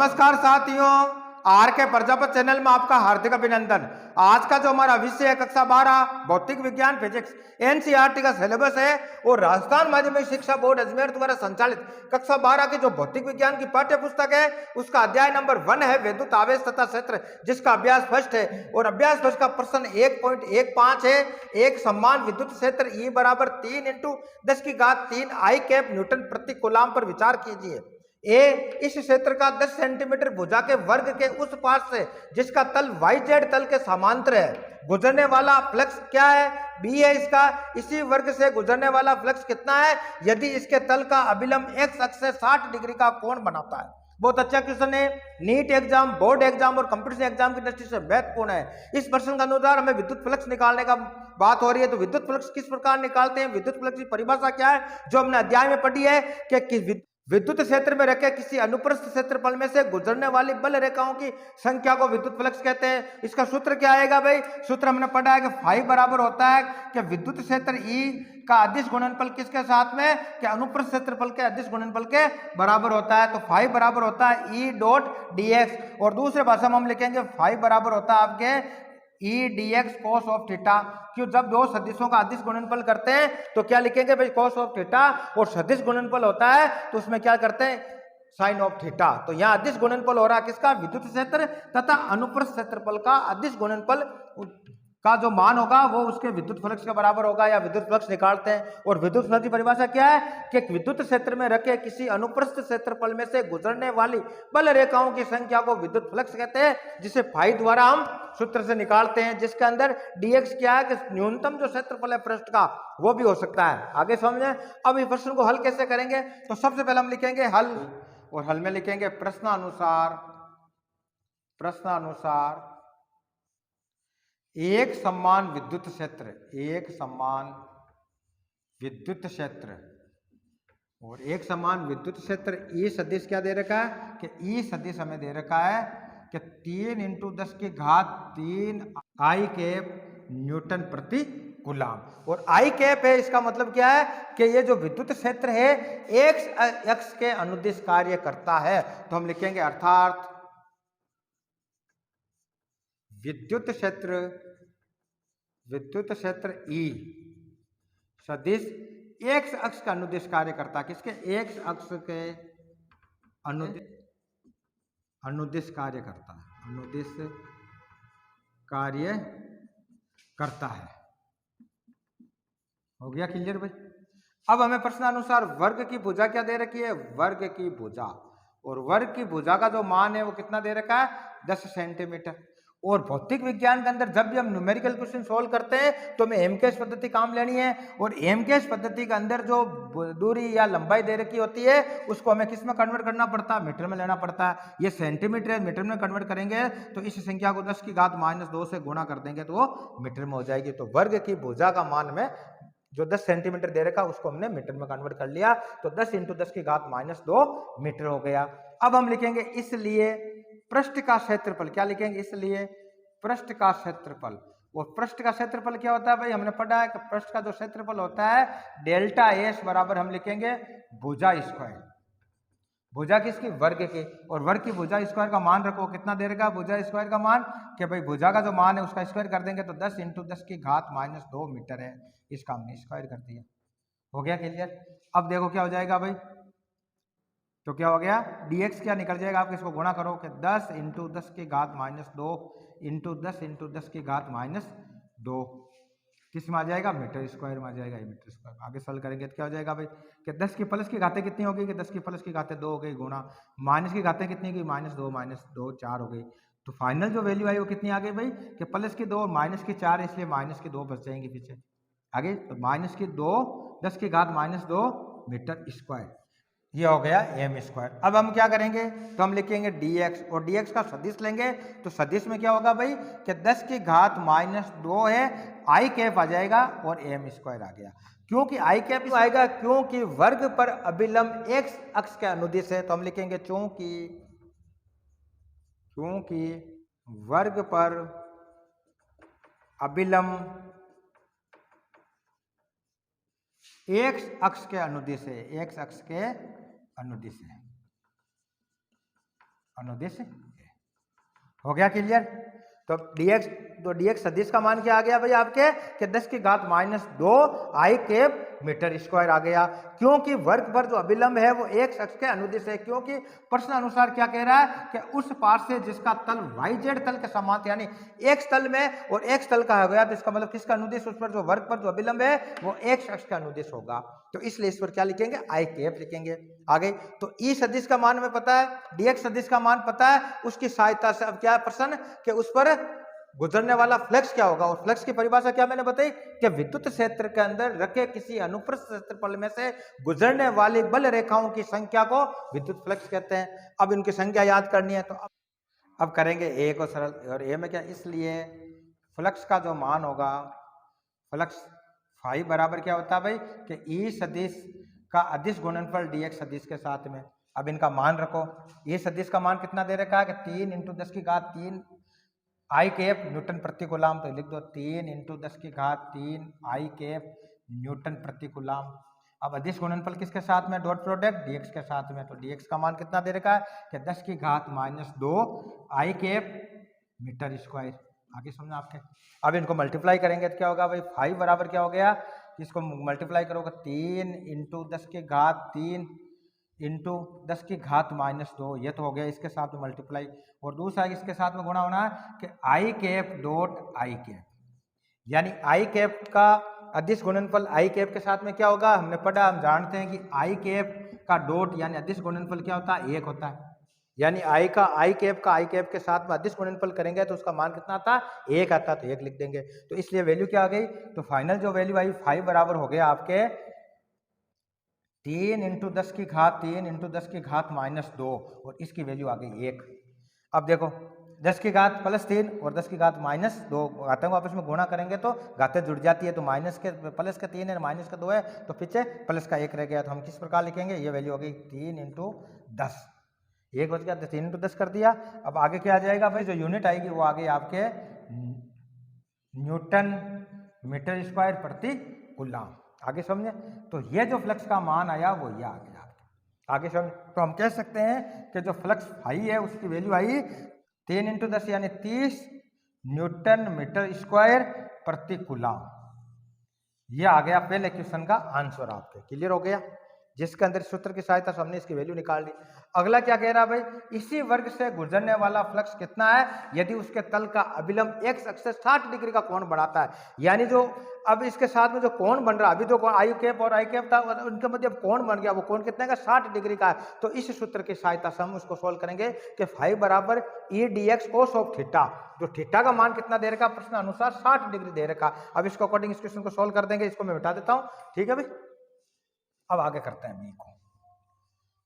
नमस्कार साथियों, आर के प्रजापत चैनल में आपका हार्दिक अभिनंदन। आज का जो हमारा विषय है कक्षा 12 भौतिक विज्ञान फिजिक्स एनसीईआरटी का सिलेबस है और राजस्थान माध्यमिक शिक्षा बोर्ड अजमेर द्वारा संचालित कक्षा 12 की जो भौतिक विज्ञान की पाठ्य पुस्तक है उसका अध्याय नंबर 1 है विद्युत आवेश तथा क्षेत्र, जिसका अभ्यास फर्स्ट है। और अभ्यास फर्स्ट का प्रश्न 1.15 है। एक समान विद्युत क्षेत्र E बराबर 3 इंटू 10 की घात 3 आई कैप न्यूटन प्रति कूलाम पर विचार कीजिए। ए इस क्षेत्र का 10 सेंटीमीटर भुजा के वर्ग के उस पार से जिसका तल YZ तल के समांतर है गुजरने वाला फ्लक्स क्या है? बी है इसका। इसी वर्ग से गुजरने वाला फ्लक्स कितना है यदि इसके तल का अभिलंब x अक्ष से 60 डिग्री का कोण बनाता है। बहुत अच्छा क्वेश्चन है। नीट एग्जाम, बोर्ड एग्जाम और कंपटीशन एग्जाम की दृष्टि से महत्वपूर्ण है। इस प्रश्न के अनुसार हमें विद्युत फ्लक्स निकालने का बात हो रही है, तो विद्युत फ्लक्स किस प्रकार निकालते हैं, विद्युत फ्लक्स की परिभाषा क्या है जो हमने अध्याय में पढ़ी है कि विद्युत क्षेत्र में रखे किसी अनुप्रस्थ क्षेत्रफल में से गुजरने वाली बल रेखाओं की संख्या को विद्युत फ्लक्स कहते हैं। इसका सूत्र क्या आएगा भाई? सूत्र हमने पढ़ा है कि फाई बराबर होता है कि विद्युत क्षेत्र E का अदिश गुणनफल किसके साथ में, कि अनुप्रस्थ क्षेत्रफल के अदिश गुणनफल के बराबर होता है। तो फाई बराबर होता है E डॉट dx और दूसरे भाषा में हम लिखेंगे फाई बराबर होता है आपके E dx cos of theta. क्यों? जब दो सदिशों का अदिश गुणनफल करते हैं तो क्या लिखेंगे भाई? cos of theta. और सदिश गुणनफल होता है तो उसमें क्या करते हैं? Sine of theta. तो यहाँ अदिश गुणनफल हो रहा है किसका? विद्युत क्षेत्र तथा अनुप्रस्थ क्षेत्रफल का अदिश गुणनफल का जो मान होगा वो उसके विद्युत फ्लक्स के बराबर होगा या विद्युत फ्लक्स निकालते हैं। और विद्युत फ्लक्स की परिभाषा क्या है कि विद्युत क्षेत्र में रखे किसी अनुप्रस्थ क्षेत्रफल में से गुजरने वाली बल रेखाओं की संख्या को विद्युत फ्लक्स कहते हैं, जिसे फाई द्वारा हम सूत्र से निकालते हैं, जिसके अंदर dx क्या है कि न्यूनतम जो क्षेत्रफल है पृष्ठ का वो भी हो सकता है। आगे समझे। अब इस प्रश्न को हल कैसे करेंगे, तो सबसे पहले हम लिखेंगे हल, और हल में लिखेंगे प्रश्नानुसार एक समान विद्युत क्षेत्र, एक समान विद्युत क्षेत्र और एक समान विद्युत क्षेत्र E सदिश क्या दे रखा है कि E सदिश हमें दे रखा है कि 3 इंटू 10 की घात 3 आई कैप न्यूटन प्रति कूलाम। और आई कैप है, इसका मतलब क्या है कि ये जो विद्युत क्षेत्र है x अक्ष के अनुदिश कार्य करता है। तो हम लिखेंगे अर्थात विद्युत क्षेत्र E सदिश x अक्ष का अनुदिश कार्य करता है। किसके? x अक्ष के अनुदिश कार्य करता है, अनुदिश कार्य करता है। हो गया क्लियर भाई? अब हमें प्रश्नानुसार वर्ग की भुजा क्या दे रखी है? वर्ग की भुजा। और वर्ग की भुजा का जो मान है वो कितना दे रखा है? 10 सेंटीमीटर। और भौतिक विज्ञान के अंदर जब भी हम न्यूमेरिकल क्वेश्चन सोल्व करते हैं तो हमें हेमकेश पद्धति काम लेनी है। और हेमकेश पद्धति के अंदर जो दूरी या लंबाई दे रखी होती है उसको हमें किस में कन्वर्ट करना पड़ता है? मीटर में लेना पड़ता है। ये सेंटीमीटर मीटर में कन्वर्ट करेंगे तो इस संख्या को 10 की घात -2 से गुणा कर देंगे तो वो मीटर में हो जाएगी। तो वर्ग की भुजा का मान में जो 10 सेंटीमीटर दे रखा उसको हमने मीटर में कन्वर्ट कर लिया, तो 10 इंटू 10 की घात -2 मीटर हो गया। अब हम लिखेंगे इसलिए पृष्ठ का क्षेत्रफल, क्या लिखेंगे? इसलिए पृष्ठ का क्षेत्रफल। और पृष्ठ का क्षेत्रफल क्या होता है भाई? हमने पढ़ा है कि पृष्ठ का जो क्षेत्रफल होता है डेल्टा एस बराबर हम लिखेंगे भुजा स्क्वायर। भुजा किसकी? वर्ग की। और वर्ग की भुजा स्क्वायर का मान रखो, कितना दे रखा भुजा स्क्वायर का मान? कि भाई भुजा का जो मान है उसका स्क्वायर कर देंगे तो 10 इंटू 10 की घात -2 मीटर है। इसका हमने स्क्वायर कर दिया। हो गया क्लियर? अब देखो क्या हो जाएगा भाई, तो क्या हो गया? dx क्या निकल जाएगा आप इसको गुणा करो कि 10 इंटू 10 की घात -2 इंटू 10 इंटू 10 की घात -2 किस में आ जाएगा? मीटर स्क्वायर में आ जाएगा। ये मीटर स्क्वायर आगे सॉल्व करेंगे तो क्या हो जाएगा भाई कि 10 की प्लस की घातें कितनी होगी कि 10 की प्लस की घातें 2 हो गई गुणा माइनस की घातें कितनी की -2 4 हो गई। तो फाइनल जो वैल्यू आई वो कितनी आ गई भाई कि प्लस की 2 और माइनस की 4, इसलिए माइनस की 2 बच जाएंगे पीछे। आगे तो माइनस की 2 10 की घात -2 मीटर स्क्वायर, ये हो गया एम स्क्वायर। अब हम क्या करेंगे तो हम लिखेंगे dx और dx का सदिश लेंगे तो सदिश में क्या होगा भाई कि 10 की घात -2 है, आई कैप आ जाएगा और एम स्क्वायर आ गया। क्योंकि आई कैप आएगा क्योंकि वर्ग पर अभिलंब x अक्ष के अनुदिश है। तो हम लिखेंगे क्योंकि वर्ग पर अभिलंब x अक्ष के अनुदिश है, x अक्ष के अनुदिश है। अनुदिश हो गया क्लियर। तो dx सदिश का मान क्या आ गया भाई आपके कि 10 की घात -2 आई कैप मीटर स्क्वायर आ गया, क्योंकि वर्ग पर जो अभिलंब है वो एक अक्ष के अनुदिश है। क्योंकि प्रश्न अनुसार क्या कह रहा है कि उस पार्श्व से जिसका तल yz तल के समान, यानी x तल में और x तल का हो गया, तो इसका मतलब किसका अनुदिश, उस पर जो वर्ग पर जो अभिलंब है वो x अक्ष का अनुदिश होगा। तो इसलिए इस पर क्या लिखेंगे, आई कैप लिखेंगे। आगे तो ई सदिश का मान हमें पता है, dx सदिश का मान पता है, उसकी सहायता से अब क्या है प्रश्न कि उस पर गुजरने वाला फ्लक्स क्या होगा। और फ्लक्स की परिभाषा क्या मैंने बताई कि विद्युत क्षेत्र के अंदर रखे किसी अनुप्रस्थ क्षेत्रफल में से गुजरने वाली बल रेखाओं की संख्या को विद्युत फ्लक्स कहते हैं। अब इनकी संख्या याद करनी है, तो अब करेंगे ए को सरल। और ए में क्या, इसलिए फ्लक्स का जो मान होगा, फ्लक्स फाई बराबर क्या होता है भाई कि ई सदिश का अदिश गुणनफल dx सदिश के साथ में। अब इनका मान रखो, ई सदिश का मान कितना दे रखा है कि 3 × 10 की घात 3 आई कैप न्यूटन प्रति कूलाम। तो लिख दो 3 × 10 की घात 3 आई कैप न्यूटन प्रति कूलाम। अब अदिश गुणनफल किसके साथ में, डॉट प्रोडक्ट dx के साथ में। तो dx का मान कितना दे रखा है कि 10 की घात -2 आई कैप मीटर स्क्वायर। आगे समझना आपके। अब इनको मल्टीप्लाई करेंगे तो क्या होगा भाई, 5 बराबर क्या हो गया, इसको मल्टीप्लाई करोगे 3 × 10 की घात 3 × 10 की घात -2, ये तो हो गया इसके साथ में मल्टीप्लाई। और दूसरा इसके साथ में गुणा होना है कि आई कैप डॉट आई कैप, यानी आई कैप का अदिश गुणनफल आई कैप के साथ में क्या होगा, हमने पढ़ा, हम जानते हैं कि आई कैप का डॉट यानी अदिश गुणनफल क्या होता है, 1 होता है। यानी आई कैप के साथ में अदिश गुणनफल करेंगे तो उसका मान कितना आता है, 1 आता है, तो 1 लिख देंगे। तो इसलिए वैल्यू क्या आ गई, तो फाइनल जो वैल्यू आई 5 बराबर हो गया आपके 3 × 10 की घात 3 × 10 की घात -2, और इसकी वैल्यू आ गई 1। अब देखो 10 की घात +3 और 10 की घात -2 घातों को आपस में गुणा करेंगे तो घातें जुड़ जाती है। तो प्लस के 3 है, माइनस का 2 है, तो पीछे प्लस का 1 रह गया। तो हम किस प्रकार लिखेंगे, ये वैल्यू हो गई 3 × 10, 1 बच गया, 3 × 10 कर दिया। अब आगे क्या आ जाएगा भाई, जो यूनिट आएगी वो आ गई आपके न्यूटन मीटर स्क्वायर प्रति कूलाम। आगे समझे। तो ये जो फ्लक्स का मान आया वो ये आ गया आपके। आगे समझे। तो हम कह सकते हैं कि जो फ्लक्स फाई है उसकी वैल्यू आई 3 × 10 यानी 30 न्यूटन मीटर स्क्वायर प्रति कूलाम। ये आ गया पहले क्वेश्चन का आंसर आपके। क्लियर हो गया, जिसके अंदर सूत्र की सहायता से हमने इसकी वैल्यू निकाल ली। अगला क्या कह रहा है भाई, इसी वर्ग से गुजरने वाला फ्लक्स कितना है यदि उसके तल का अभिलंब x अक्ष से 60 डिग्री का कोण बढ़ाता है। यानी जो अब इसके साथ में जो कोण बन रहा है, अभी जो आई कैप और आई कैप था उनके मध्य अब कोण बन गया, वो कोण कितने का, 60 डिग्री का है। तो इस सूत्र की सहायता से हम उसको सोल्व करेंगे कि फाई बराबर ई dx कोस ऑफ थीटा, जो थीटा का मान कितना दे रखा प्रश्न अनुसार 60 डिग्री दे रखा। अब इसको अकॉर्डिंग इस क्वेश्चन को सोल्व कर देंगे, इसको मैं मिटा देता हूँ, ठीक है भाई। अब आगे करते हैं बी को।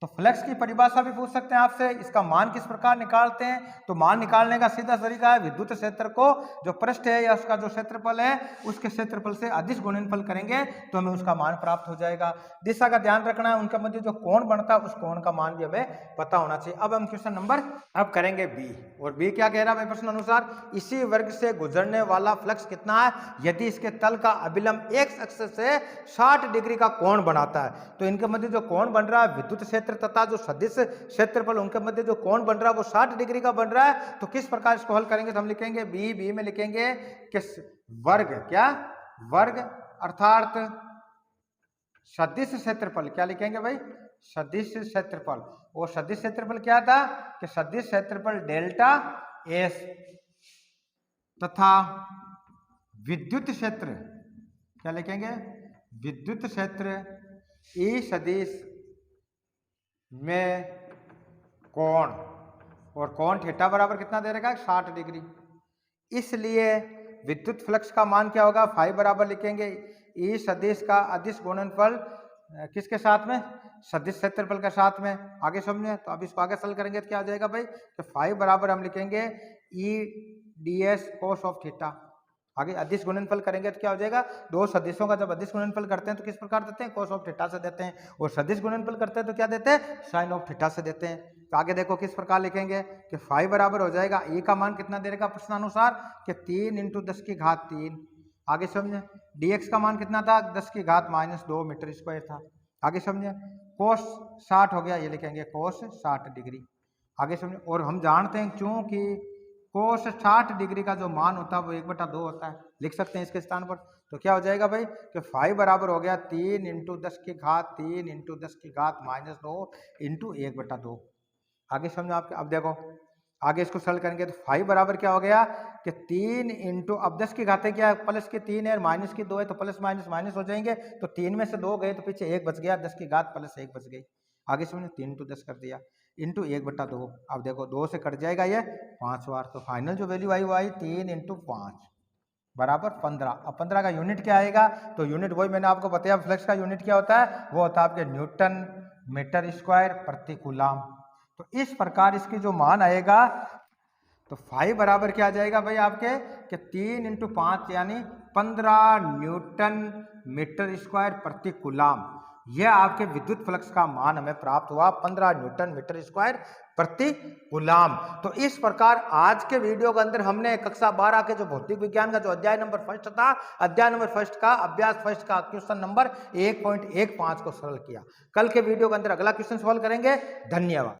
तो फ्लक्स की परिभाषा भी पूछ सकते हैं आपसे, इसका मान किस प्रकार निकालते हैं। तो मान निकालने का सीधा तरीका है, विद्युत क्षेत्र को जो पृष्ठ है या उसका जो क्षेत्रफल है उसके क्षेत्रफल से अदिश गुणनफल करेंगे तो हमें उसका मान प्राप्त हो जाएगा। दिशा का ध्यान रखना है, उनके मध्य जो कोण बनता है उस कोण का मान भी हमें पता होना चाहिए। अब हम क्वेश्चन नंबर अब करेंगे बी। और बी क्या कह रहा है प्रश्न अनुसार, इसी वर्ग से गुजरने वाला फ्लक्स कितना है यदि इसके तल का अभिलंब x अक्ष से 60 डिग्री का कोण बनाता है। तो इनके मध्य जो कोण बन रहा है विद्युत क्षेत्र तथा जो सदिश क्षेत्रफल उनके मध्य जो कोण बन रहा है वो 60 डिग्री का बन रहा है। तो किस प्रकार इसको हल करेंगे, तो हम लिखेंगे बी में लिखेंगे कि वर्ग, क्या वर्ग अर्थात सदिश क्षेत्रफल, क्या लिखेंगे भाई, सदिश क्षेत्रफल। और सदिश क्षेत्रफल क्या था कि सदिश क्षेत्रफल डेल्टा एस तथा विद्युत क्षेत्र, क्या लिखेंगे, विद्युत क्षेत्र ई सदिश में कोण, और कोण थीटा बराबर कितना दे रखा है, 60 डिग्री। इसलिए विद्युत फ्लक्स का मान क्या होगा, फाई बराबर लिखेंगे ई सदिश का अदिश गुणनफल किसके साथ में, सदिश क्षेत्रफल के साथ में। आगे समझे। तो अब इसको आगे सरल करेंगे तो क्या हो जाएगा भाई, तो फाई बराबर हम लिखेंगे ई ds कोस ऑफ थीटा। आगे अदिश गुणनफल करेंगे तो क्या हो जाएगा, दो सदिशों का जब अदिश गुणनफल करते हैं तो किस प्रकार देते हैं, कोस ऑफ थीटा से देते हैं, और सदिश गुणनफल करते हैं तो क्या देते हैं, साइन ऑफ थीटा से देते हैं। तो आगे देखो किस प्रकार लिखेंगे कि फाई बराबर हो जाएगा ई का मान कितना दे रखा प्रश्नानुसार कि 3 × 10 की घात 3। आगे समझे। dx का मान कितना था, 10 की घात -2 मीटर स्क्वायर था। आगे समझे। कोस 60 हो गया, ये लिखेंगे कोस 60 डिग्री। आगे समझो। और हम जानते हैं क्योंकि कोस 60 डिग्री का जो मान होता है वो 1/2 होता है, लिख सकते हैं इसके स्थान पर। तो क्या हो जाएगा भाई कि फाइव बराबर हो गया 3 × 10 की घात 3 × 10 की घात -2 × 1/2। आगे समझो आपके। अब देखो आगे इसको सरल करेंगे तो फाइव बराबर क्या हो गया कि 3 × अब 10 की घातें क्या है, प्लस की 3 है और माइनस की 2 है, तो प्लस माइनस माइनस हो जाएंगे। तो 3 में से 2 गए तो पीछे 1 बच गया, 10 की घात प्लस 1 बच गई। आगे समझो 3 × 10 कर दिया इंटू 1/2। अब देखो 2 से कट जाएगा ये 5 बार, तो फाइनल जो वैल्यू आई वो आई 3 × 5 बराबर 15। अब 15 का यूनिट क्या आएगा, तो यूनिट वही मैंने आपको बताया, फ्लक्स का यूनिट क्या होता है, वो होता है आपके न्यूटन मीटर स्क्वायर प्रति कूलाम। तो इस प्रकार इसकी जो मान आएगा तो फाइव बराबर क्या आ जाएगा भाई आपके कि 3 × 5 यानी 15 न्यूटन मीटर स्क्वायर प्रति कूलाम। यह आपके विद्युत फ्लक्स का मान हमें प्राप्त हुआ 15 न्यूटन मीटर स्क्वायर प्रति कूलाम। तो इस प्रकार आज के वीडियो के अंदर हमने कक्षा 12 के जो भौतिक विज्ञान का जो अध्याय नंबर 1 था, अध्याय नंबर 1 का अभ्यास 1 का क्वेश्चन नंबर 1.15 को सरल किया। कल के वीडियो के अंदर अगला क्वेश्चन सॉल्व करेंगे। धन्यवाद।